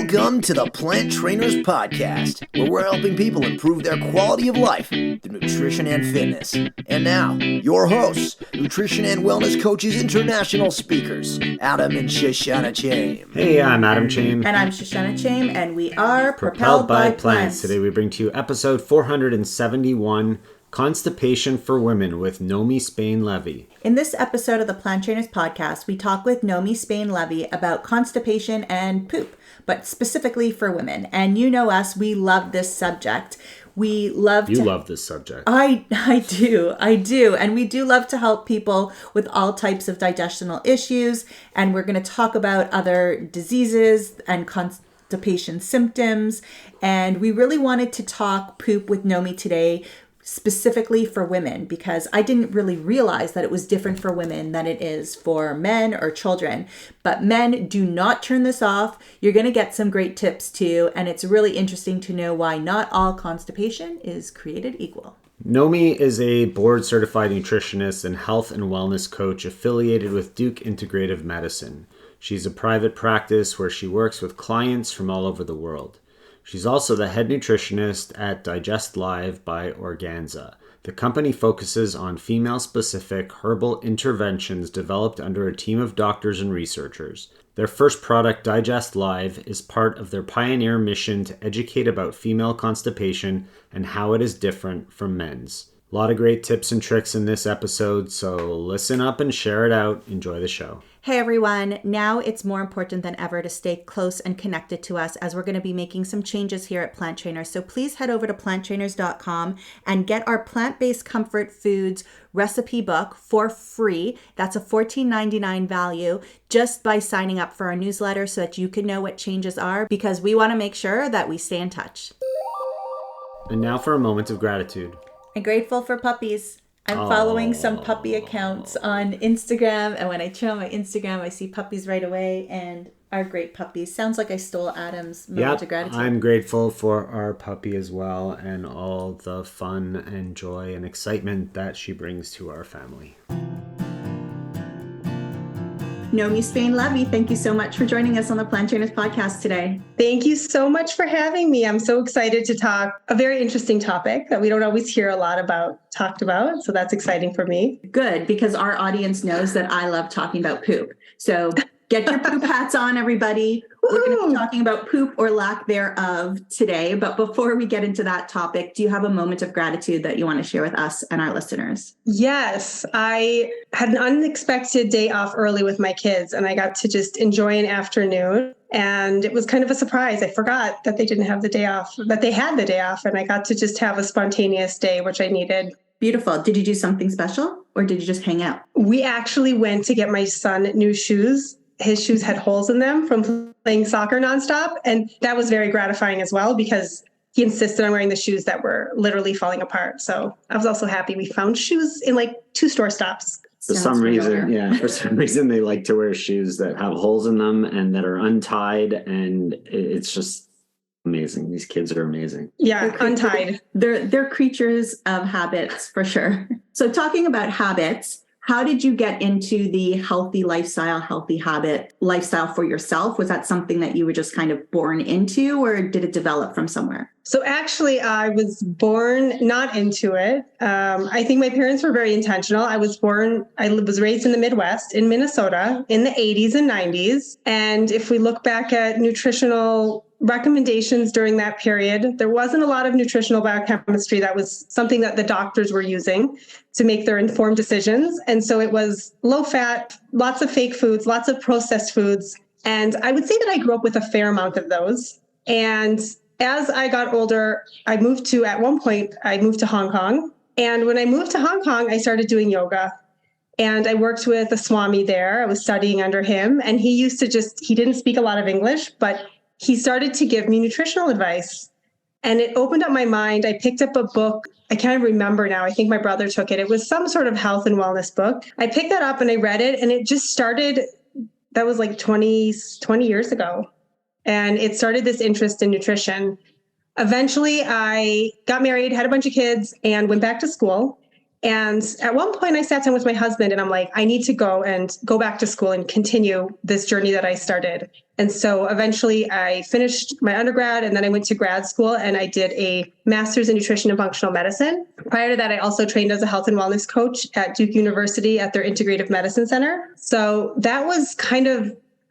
Welcome to the Plant Trainers Podcast, where we're helping people improve their quality of life through nutrition and fitness. And now, your hosts, nutrition and wellness coaches, international speakers, Adam and Shoshana Chaim. Hey, I'm Adam Chaim. And I'm Shoshana Chaim, and we are Propelled by Plants. Today we bring to you episode 471, Constipation for Women with Nomi Spain Levy. In this episode of the Plant Trainers Podcast, we talk with Nomi Spain Levy about constipation and poop, but specifically for women. And you know us, we love this subject. You love this subject. I do. And we do love to help people with all types of digestional issues. And we're going to talk about other diseases and constipation symptoms. And we really wanted to talk poop with Nomi today, specifically for women, because I didn't really realize that it was different for women than it is for men or children. But men, do not turn this off. You're going to get some great tips too. And it's really interesting to know why not all constipation is created equal. Nomi is a board-certified nutritionist and health and wellness coach affiliated with Duke Integrative Medicine. She's a private practice where she works with clients from all over the world. She's also the head nutritionist at Digestlive by Organza. The company focuses on female-specific herbal interventions developed under a team of doctors and researchers. Their first product, Digestlive, is part of their pioneer mission to educate about female constipation and how it is different from men's. A lot of great tips and tricks in this episode, so listen up and share it out. Enjoy the show. Hey everyone, now it's more important than ever to stay close and connected to us as we're going to be making some changes here at Plant Trainers. So please head over to planttrainers.com and get our plant-based comfort foods recipe book for free. That's a $14.99 value just by signing up for our newsletter so that you can know what changes are, because we want to make sure that we stay in touch. And now for a moment of gratitude. I'm grateful for puppies. I'm following some puppy accounts on Instagram, and when I turn on my Instagram, I see puppies right away and are great puppies. Sounds like I stole Adam's moment of gratitude. I'm grateful for our puppy as well and all the fun and joy and excitement that she brings to our family. Nomi Spain Levy, thank you so much for joining us on the Plant Trainers Podcast today. Thank you so much for having me. I'm so excited to talk a very interesting topic that we don't always hear a lot talked about. So that's exciting for me. Good, because our audience knows that I love talking about poop. So get your poop hats on, everybody. We're going to be talking about poop or lack thereof today. But before we get into that topic, do you have a moment of gratitude that you want to share with us and our listeners? Yes, I had an unexpected day off early with my kids, and I got to just enjoy an afternoon. And it was kind of a surprise. I forgot that they didn't have the day off, that they had the day off, and I got to just have a spontaneous day, which I needed. Beautiful. Did you do something special, or did you just hang out? We actually went to get my son new shoes. His shoes had holes in them from playing soccer nonstop. And that was very gratifying as well, because he insisted on wearing the shoes that were literally falling apart. So I was also happy we found shoes in like 2 store stops. For some reason, they like to wear shoes that have holes in them and that are untied. And it's just amazing. These kids are amazing. Yeah, untied. They're creatures of habits for sure. So talking about habits, how did you get into the healthy habit lifestyle for yourself? Was that something that you were just kind of born into, or did it develop from somewhere? So actually, I was born not into it. I think my parents were very intentional. I was raised in the Midwest in Minnesota in the 80s and 90s. And if we look back at nutritional recommendations during that period, there wasn't a lot of nutritional biochemistry that was something that the doctors were using to make their informed decisions. And so it was low fat, lots of fake foods, lots of processed foods. And I would say that I grew up with a fair amount of those. And as I got older, at one point, I moved to Hong Kong. And when I moved to Hong Kong, I started doing yoga. And I worked with a Swami there. I was studying under him. And he didn't speak a lot of English, but he started to give me nutritional advice, and it opened up my mind. I picked up a book. I can't remember now. I think my brother took it. It was some sort of health and wellness book. I picked that up and I read it, and it just started. That was like 20 years ago. And it started this interest in nutrition. Eventually I got married, had a bunch of kids, and went back to school. And at one point I sat down with my husband and I'm like, I need to go back to school and continue this journey that I started. And so eventually I finished my undergrad and then I went to grad school and I did a master's in nutrition and functional medicine. Prior to that, I also trained as a health and wellness coach at Duke University at their integrative medicine center. So that was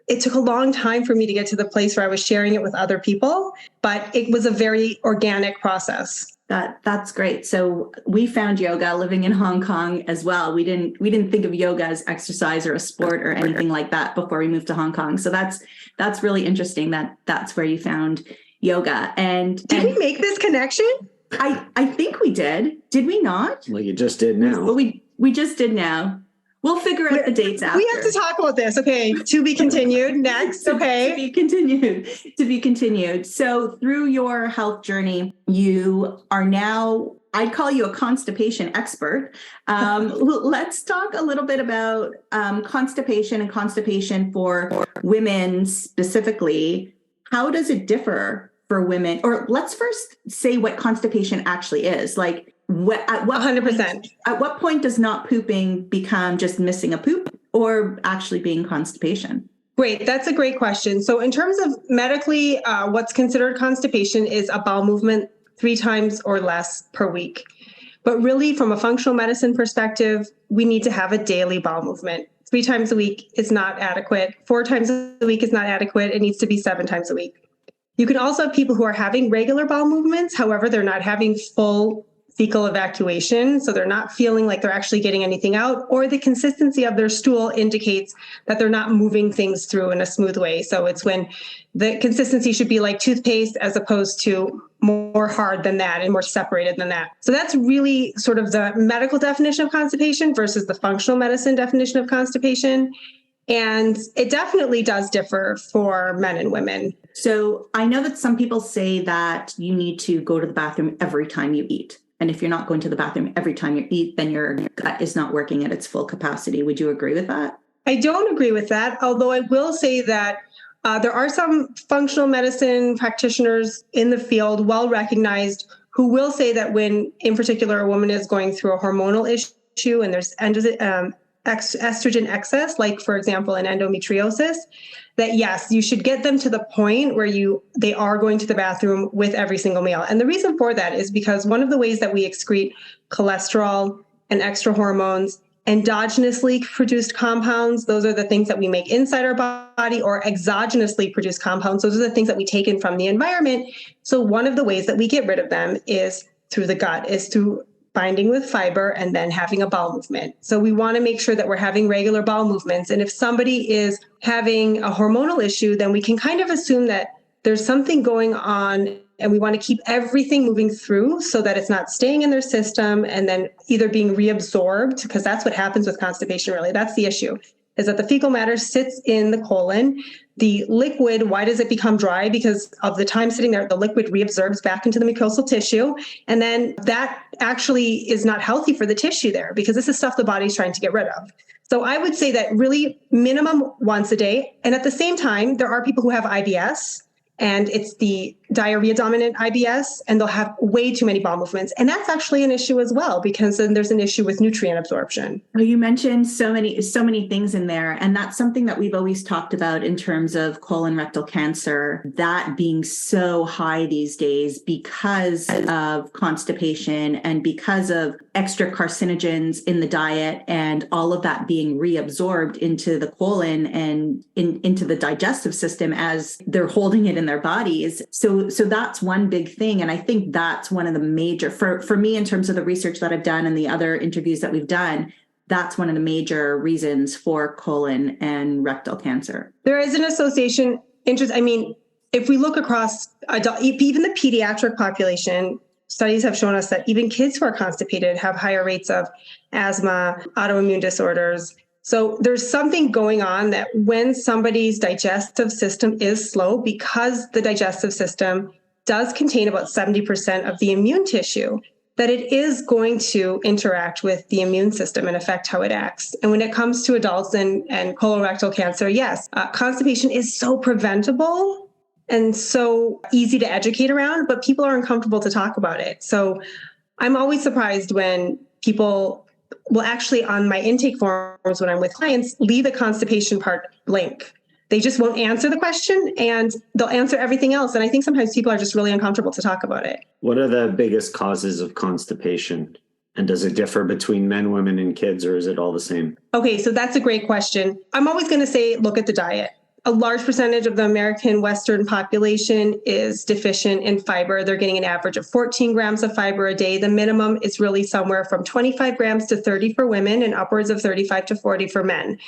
it took a long time for me to get to the place where I was sharing it with other people, but it was a very organic process. That's great. So we found yoga living in Hong Kong as well. We didn't think of yoga as exercise or a sport or anything like that before we moved to Hong Kong. So that's really interesting that's where you found yoga. And did we make this connection? I think we did. Did we not? Well, you just did now. Well, we just did now. We'll figure out the dates after. We have to talk about this. Okay. To be continued. Next. Okay. To be continued. So through your health journey, you are now, I'd call you a constipation expert. Let's talk a little bit about constipation and constipation for women specifically. How does it differ for women? Or let's first say what constipation actually is. Like, at what 100%. At what point does not pooping become just missing a poop or actually being constipation? Great. That's a great question. So in terms of medically, what's considered constipation is a bowel movement 3 times or less per week. But really, from a functional medicine perspective, we need to have a daily bowel movement. 3 times a week is not adequate. 4 times a week is not adequate. It needs to be 7 times a week. You can also have people who are having regular bowel movements. However, they're not having full fecal evacuation. So they're not feeling like they're actually getting anything out, or the consistency of their stool indicates that they're not moving things through in a smooth way. So it's when the consistency should be like toothpaste as opposed to more hard than that and more separated than that. So that's really sort of the medical definition of constipation versus the functional medicine definition of constipation. And it definitely does differ for men and women. So I know that some people say that you need to go to the bathroom every time you eat. And if you're not going to the bathroom every time you eat, then your gut is not working at its full capacity. Would you agree with that? I don't agree with that, although I will say that there are some functional medicine practitioners in the field, well recognized, who will say that when, in particular, a woman is going through a hormonal issue and there's estrogen excess, like, for example, in endometriosis, that yes, you should get them to the point where they are going to the bathroom with every single meal. And the reason for that is because one of the ways that we excrete cholesterol and extra hormones, endogenously produced compounds, those are the things that we make inside our body, or exogenously produced compounds, those are the things that we take in from the environment. So one of the ways that we get rid of them is through the gut, is through binding with fiber and then having a bowel movement. So we want to make sure that we're having regular bowel movements. And if somebody is having a hormonal issue, then we can kind of assume that there's something going on, and we want to keep everything moving through so that it's not staying in their system and then either being reabsorbed, because that's what happens with constipation, really. That's the issue, is that the fecal matter sits in the colon. The liquid, why does it become dry? Because of the time sitting there, the liquid reabsorbs back into the mucosal tissue. And then that actually is not healthy for the tissue there, because this is stuff the body's trying to get rid of. So I would say that really minimum once a day. And at the same time, there are people who have IBS, and it's the diarrhea dominant IBS, and they'll have way too many bowel movements. And that's actually an issue as well, because then there's an issue with nutrient absorption. Well, you mentioned so many things in there. And that's something that we've always talked about in terms of colon rectal cancer, that being so high these days because of constipation and because of extra carcinogens in the diet, and all of that being reabsorbed into the colon and into the digestive system as they're holding it in their bodies. So that's one big thing. And I think that's one of the major, for me, in terms of the research that I've done and the other interviews that we've done, that's one of the major reasons for colon and rectal cancer. There is an association. I mean, if we look across even the pediatric population, studies have shown us that even kids who are constipated have higher rates of asthma, autoimmune disorders. So there's something going on that when somebody's digestive system is slow, because the digestive system does contain about 70% of the immune tissue, that it is going to interact with the immune system and affect how it acts. And when it comes to adults and colorectal cancer, yes, constipation is so preventable and so easy to educate around, but people are uncomfortable to talk about it. So I'm always surprised when people will actually, on my intake forms when I'm with clients, leave the constipation part blank. They just won't answer the question and they'll answer everything else. And I think sometimes people are just really uncomfortable to talk about it. What are the biggest causes of constipation? And does it differ between men, women, and kids, or is it all the same? Okay, so that's a great question. I'm always going to say, look at the diet. A large percentage of the American Western population is deficient in fiber. They're getting an average of 14 grams of fiber a day. The minimum is really somewhere from 25 grams to 30 for women and upwards of 35 to 40 for men.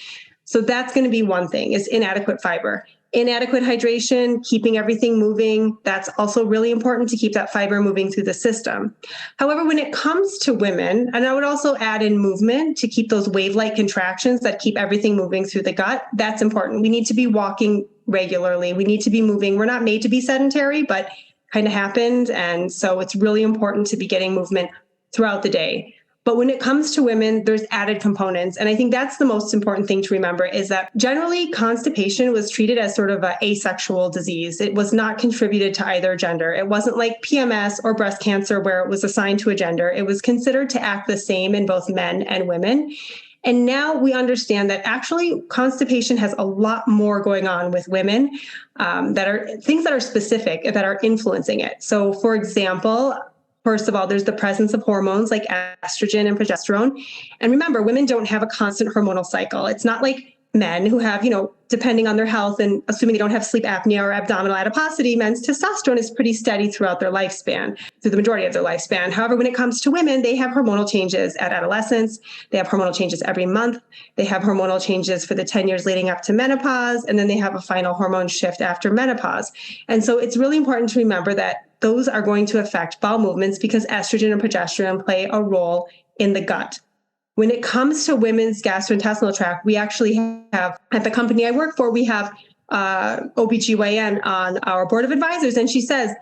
So that's going to be one thing, is inadequate fiber. Inadequate hydration, keeping everything moving, that's also really important to keep that fiber moving through the system. However, when it comes to women, and I would also add in movement to keep those wave-like contractions that keep everything moving through the gut, that's important. We need to be walking regularly. We need to be moving. We're not made to be sedentary, but kind of happened. And so it's really important to be getting movement throughout the day. But when it comes to women, there's added components. And I think that's the most important thing to remember, is that generally constipation was treated as sort of an asexual disease. It was not contributed to either gender. It wasn't like PMS or breast cancer where it was assigned to a gender. It was considered to act the same in both men and women. And now we understand that actually constipation has a lot more going on with women, that are things that are specific, that are influencing it. So for example, first of all, there's the presence of hormones like estrogen and progesterone. And remember, women don't have a constant hormonal cycle. It's not like men who have, depending on their health and assuming they don't have sleep apnea or abdominal adiposity, men's testosterone is pretty steady throughout their lifespan, through the majority of their lifespan. However, when it comes to women, they have hormonal changes at adolescence. They have hormonal changes every month. They have hormonal changes for the 10 years leading up to menopause. And then they have a final hormone shift after menopause. And so it's really important to remember that those are going to affect bowel movements because estrogen and progesterone play a role in the gut. When it comes to women's gastrointestinal tract, we actually have, at the company I work for, we have OBGYN on our board of advisors. And she says,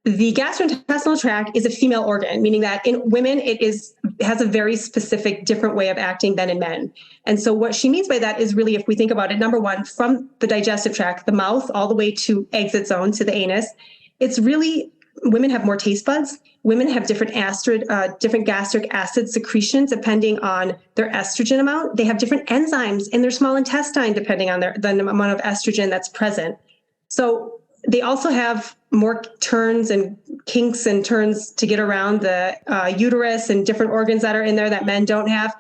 the gastrointestinal tract is a female organ, meaning that in women, has a very specific, different way of acting than in men. And so what she means by that is really, if we think about it, number one, from the digestive tract, the mouth, all the way to exit zone, to the anus, it's really, women have more taste buds. Women have different gastric acid secretions depending on their estrogen amount. They have different enzymes in their small intestine depending on the amount of estrogen that's present. So they also have more turns and kinks and turns to get around the uterus and different organs that are in there that men don't have.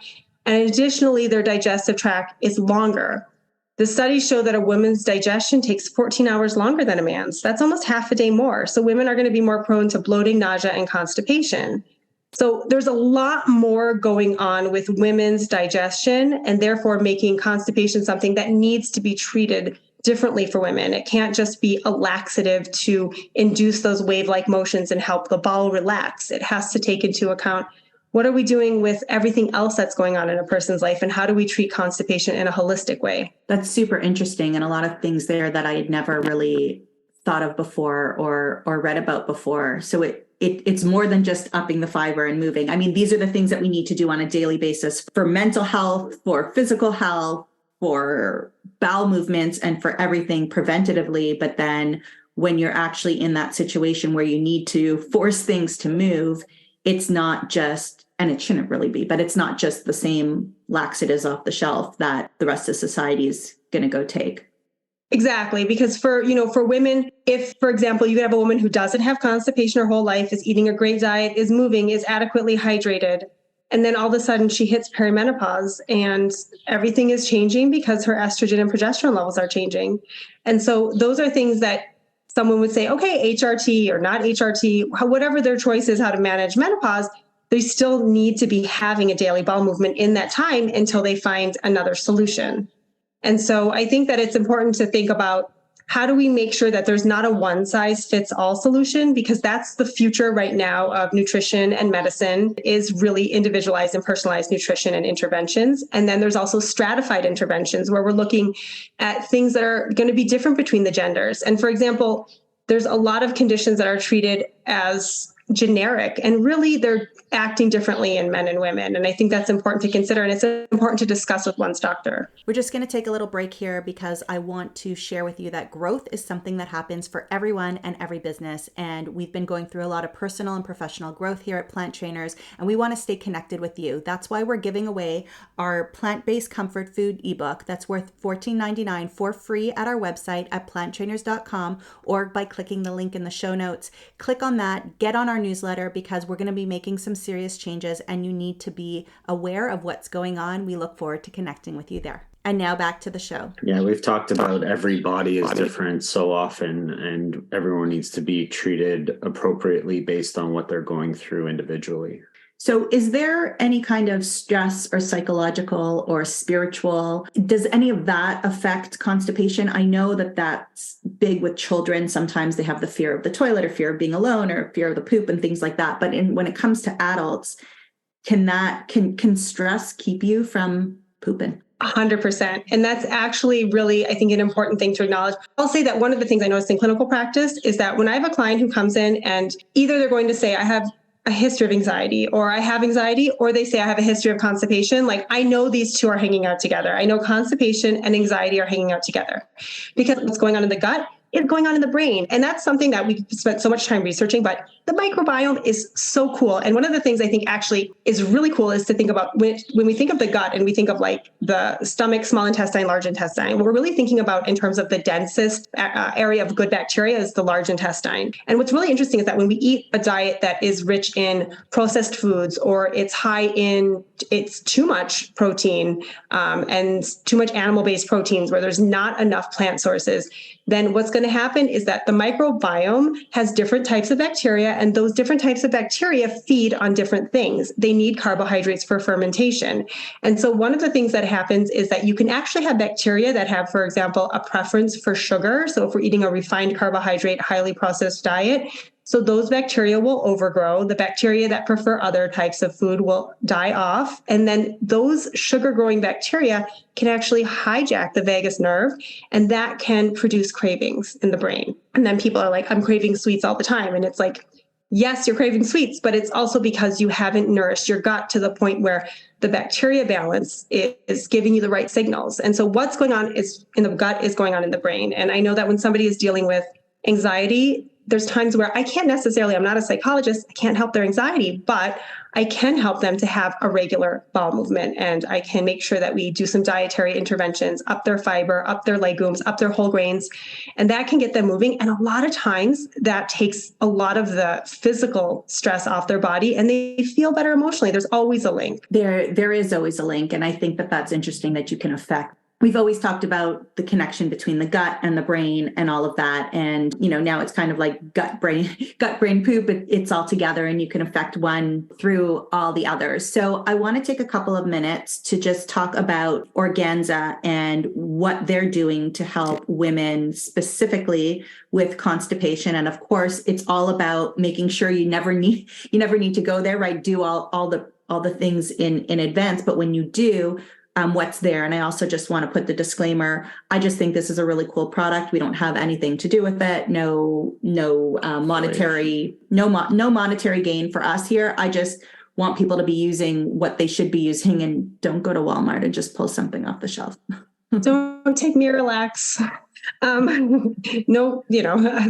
And additionally, their digestive tract is longer. The studies show that a woman's digestion takes 14 hours longer than a man's. That's almost half a day more. So women are going to be more prone to bloating, nausea, and constipation. So there's a lot more going on with women's digestion and therefore making constipation something that needs to be treated differently for women. It can't just be a laxative to induce those wave-like motions and help the bowel relax. It has to take into account, what are we doing with everything else that's going on in a person's life, and how do we treat constipation in a holistic way? That's super interesting, and a lot of things there that I had never really thought of before or read about before. So it's more than just upping the fiber and moving. I mean, these are the things that we need to do on a daily basis for mental health, for physical health, for bowel movements, and for everything preventatively. But then when you're actually in that situation where you need to force things to move, it's not just, and it shouldn't really be, but it's not just the same laxatives off the shelf that the rest of society is going to go take. Exactly. Because for women, if, for example, you have a woman who doesn't have constipation her whole life, is eating a great diet, is moving, is adequately hydrated, and then all of a sudden she hits perimenopause and everything is changing because her estrogen and progesterone levels are changing. And so those are things that someone would say, okay, HRT or not HRT, whatever their choice is how to manage menopause, they still need to be having a daily bowel movement in that time until they find another solution. And so I think that it's important to think about, how do we make sure that there's not a one size fits all solution? Because that's the future right now of nutrition and medicine, is really individualized and personalized nutrition and interventions. And then there's also stratified interventions where we're looking at things that are going to be different between the genders. And for example, there's a lot of conditions that are treated as generic, and really they're acting differently in men and women. And I think that's important to consider, and it's important to discuss with one's doctor. We're just going to take a little break here because I want to share with you that growth is something that happens for everyone and every business. And we've been going through a lot of personal and professional growth here at Plant Trainers, and we want to stay connected with you. That's why we're giving away our plant-based comfort food ebook that's worth $14.99 for free at our website at planttrainers.com, or by clicking the link in the show notes. Click on that, get on our newsletter, because we're going to be making some serious changes and you need to be aware of what's going on. We look forward to connecting with you there. And now back to the show. Yeah, we've talked about every body is different so often, and everyone needs to be treated appropriately based on what they're going through individually. So is there any kind of stress or psychological or spiritual? Does any of that affect constipation? I know that that's big with children. Sometimes they have the fear of the toilet or fear of being alone or fear of the poop and things like that. But when it comes to adults, can stress keep you from pooping? 100%. And that's actually really, I think, an important thing to acknowledge. I'll say that one of the things I noticed in clinical practice is that when I have a client who comes in and either they're going to say, I have a history of anxiety, or I have anxiety, or they say I have a history of constipation, like I know these two are hanging out together. I know constipation and anxiety are hanging out together because what's going on in the gut is going on in the brain. And that's something that we've spent so much time researching, but the microbiome is so cool. And one of the things I think actually is really cool is to think about when we think of the gut and we think of like the stomach, small intestine, large intestine, what we're really thinking about in terms of the densest area of good bacteria is the large intestine. And what's really interesting is that when we eat a diet that is rich in processed foods, or it's too much protein and too much animal-based proteins where there's not enough plant sources, then what's going to happen is that the microbiome has different types of bacteria, and those different types of bacteria feed on different things. They need carbohydrates for fermentation. And so one of the things that happens is that you can actually have bacteria that have, for example, a preference for sugar. So if we're eating a refined carbohydrate, highly processed diet, so those bacteria will overgrow. The bacteria that prefer other types of food will die off. And then those sugar-growing bacteria can actually hijack the vagus nerve, and that can produce cravings in the brain. And then people are like, I'm craving sweets all the time. And it's like, yes, you're craving sweets, but it's also because you haven't nourished your gut to the point where the bacteria balance is giving you the right signals. And so what's going on is in the gut is going on in the brain. And I know that when somebody is dealing with anxiety, there's times where I can't necessarily, I'm not a psychologist, I can't help their anxiety, but I can help them to have a regular bowel movement. And I can make sure that we do some dietary interventions, up their fiber, up their legumes, up their whole grains, and that can get them moving. And a lot of times that takes a lot of the physical stress off their body, and they feel better emotionally. There's always a link. There is always a link. And I think that that's interesting that you can affect. We've always talked about the connection between the gut and the brain and all of that. And, now it's kind of like gut, brain, poop. It's all together, and you can affect one through all the others. So I want to take a couple of minutes to just talk about Organza and what they're doing to help women specifically with constipation. And of course, it's all about making sure you never need to go there, right? Do all the things in advance. But when you do, what's there. And I also just want to put the disclaimer. I just think this is a really cool product. We don't have anything to do with it. No monetary gain for us here. I just want people to be using what they should be using, and don't go to Walmart and just pull something off the shelf. Don't take Miralax.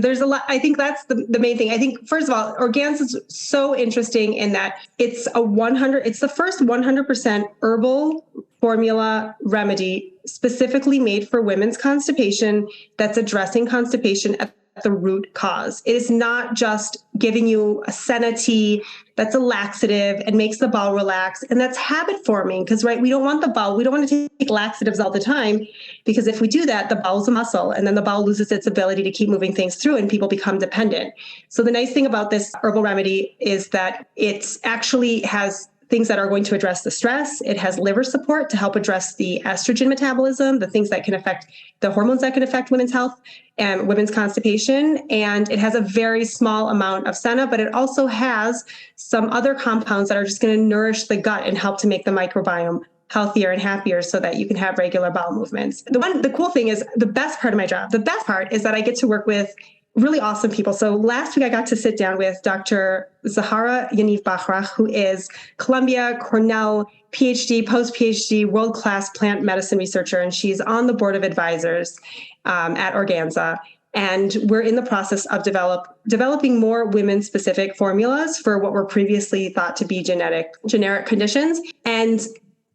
There's a lot. I think that's the main thing. I think, first of all, Organza is so interesting in that it's the first 100% herbal formula remedy specifically made for women's constipation that's addressing constipation at the root cause. It is not just giving you a senna tea that's a laxative and makes the bowel relax. And that's habit forming because, right, we don't want to take laxatives all the time, because if we do that, the bowel's a muscle, and then the bowel loses its ability to keep moving things through and people become dependent. So the nice thing about this herbal remedy is that it actually has things that are going to address the stress. It has liver support to help address the estrogen metabolism, the things that can affect the hormones that can affect women's health and women's constipation. And it has a very small amount of senna, but it also has some other compounds that are just going to nourish the gut and help to make the microbiome healthier and happier so that you can have regular bowel movements. The cool thing is the best part of my job. The best part is that I get to work with really awesome people. So last week I got to sit down with Dr. Zahara Yaniv Bachrach, who is Columbia, Cornell, PhD, post-PhD, world-class plant medicine researcher, and she's on the board of advisors at Organza. And we're in the process of developing more women-specific formulas for what were previously thought to be generic conditions. And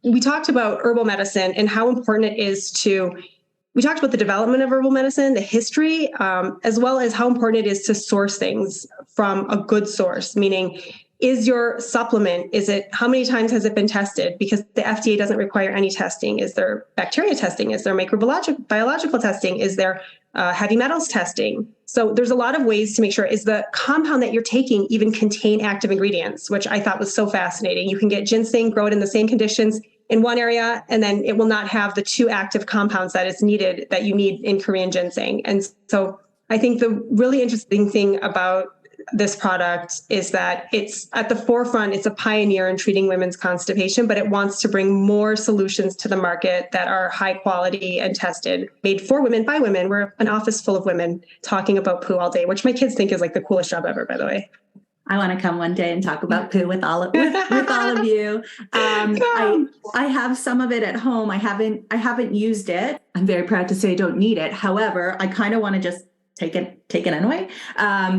we talked about herbal medicine and how important it is we talked about the development of herbal medicine, the history, as well as how important it is to source things from a good source, meaning, is your supplement, how many times has it been tested? Because the FDA doesn't require any testing. Is there bacteria testing? Is there biological testing? Is there heavy metals testing? So there's a lot of ways to make sure, is the compound that you're taking even contain active ingredients, which I thought was so fascinating. You can get ginseng, grow it in the same conditions in one area, and then it will not have the 2 active compounds that you need in Korean ginseng. And so I think the really interesting thing about this product is that it's at the forefront. It's a pioneer in treating women's constipation, but it wants to bring more solutions to the market that are high quality and tested, made for women by women. We're an office full of women talking about poo all day, which my kids think is like the coolest job ever, by the way. I want to come one day and talk about poo with all of you. I have some of it at home. I haven't used it. I'm very proud to say I don't need it. However, I kind of want to just take it anyway,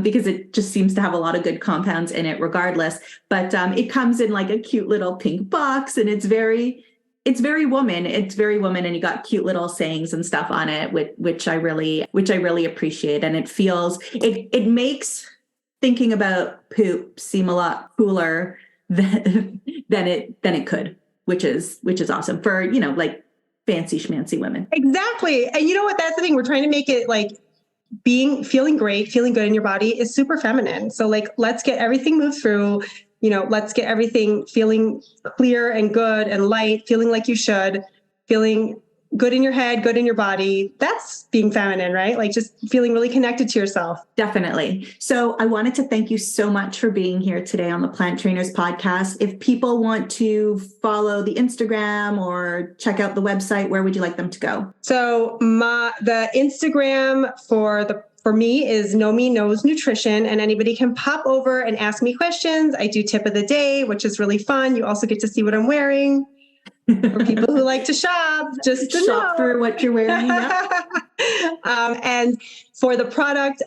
because it just seems to have a lot of good compounds in it regardless. But it comes in like a cute little pink box, and it's very woman. It's very woman, and you got cute little sayings and stuff on it, which I really appreciate. And it makes thinking about poop seem a lot cooler than it could, which is awesome for, like fancy schmancy women. Exactly. And you know what? That's the thing. We're trying to make it like feeling great, feeling good in your body is super feminine. So like, let's get everything moved through, let's get everything feeling clear and good and light, feeling like you should, feeling good in your head, good in your body. That's being feminine, right? Like just feeling really connected to yourself. Definitely. So I wanted to thank you so much for being here today on the Plant Trainers podcast. If people want to follow the Instagram or check out the website, where would you like them to go? So the Instagram for me is Nomi Knows Nutrition, and anybody can pop over and ask me questions. I do tip of the day, which is really fun. You also get to see what I'm wearing. For people who like to shop, just to shop for what you're wearing. Yeah. And for the product,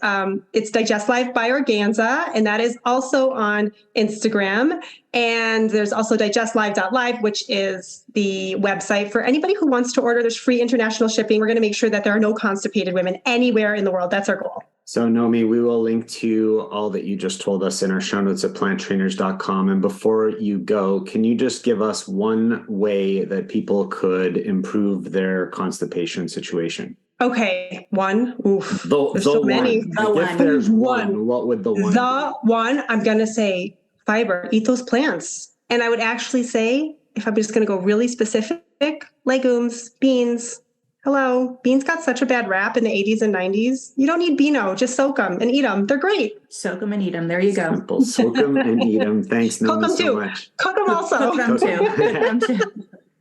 it's Digestlive by Organza, and that is also on Instagram. And there's also digestlive.live, which is the website for anybody who wants to order. There's free international shipping. We're going to make sure that there are no constipated women anywhere in the world. That's our goal. So Nomi, we will link to all that you just told us in our show notes at planttrainers.com. And before you go, can you just give us one way that people could improve their constipation situation? Okay, one. Oof. There's so many. If there's one, what would the one be? The one, I'm going to say fiber. Eat those plants. And I would actually say, if I'm just going to go really specific, legumes, beans. Hello. Beans got such a bad rap in the 80s and 90s. You don't need Beano. Just soak them and eat them. They're great. Soak them and eat them. There you go. Simple. Soak them and eat them. Thanks, Nomi, so much. Cook them also. Cook them too.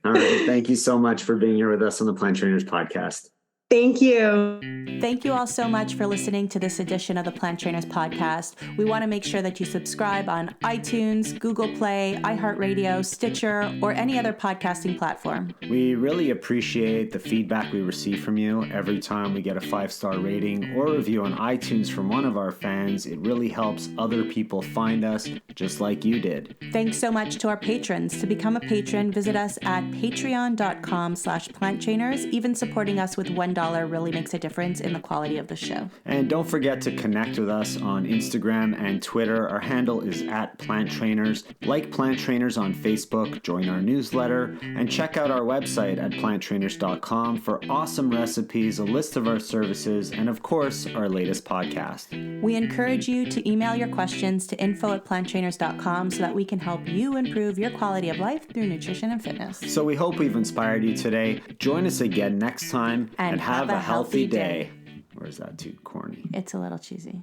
All right. Thank you so much for being here with us on the Plant Trainers podcast. Thank you. Thank you all so much for listening to this edition of the Plant Trainers podcast. We want to make sure that you subscribe on iTunes, Google Play, iHeartRadio, Stitcher, or any other podcasting platform. We really appreciate the feedback we receive from you. Every time we get a 5-star rating or review on iTunes from one of our fans, it really helps other people find us just like you did. Thanks so much to our patrons. To become a patron, visit us at patreon.com/planttrainers. Even supporting us with $1 really makes a difference in the quality of the show. And don't forget to connect with us on Instagram and Twitter. Our handle is @PlantTrainers. Like Plant Trainers on Facebook, join our newsletter, and check out our website at planttrainers.com for awesome recipes, a list of our services, and of course, our latest podcast. We encourage you to email your questions to info@planttrainers.com so that we can help you improve your quality of life through nutrition and fitness. So we hope we've inspired you today. Join us again next time and have a healthy day. Or is that too corny? It's a little cheesy.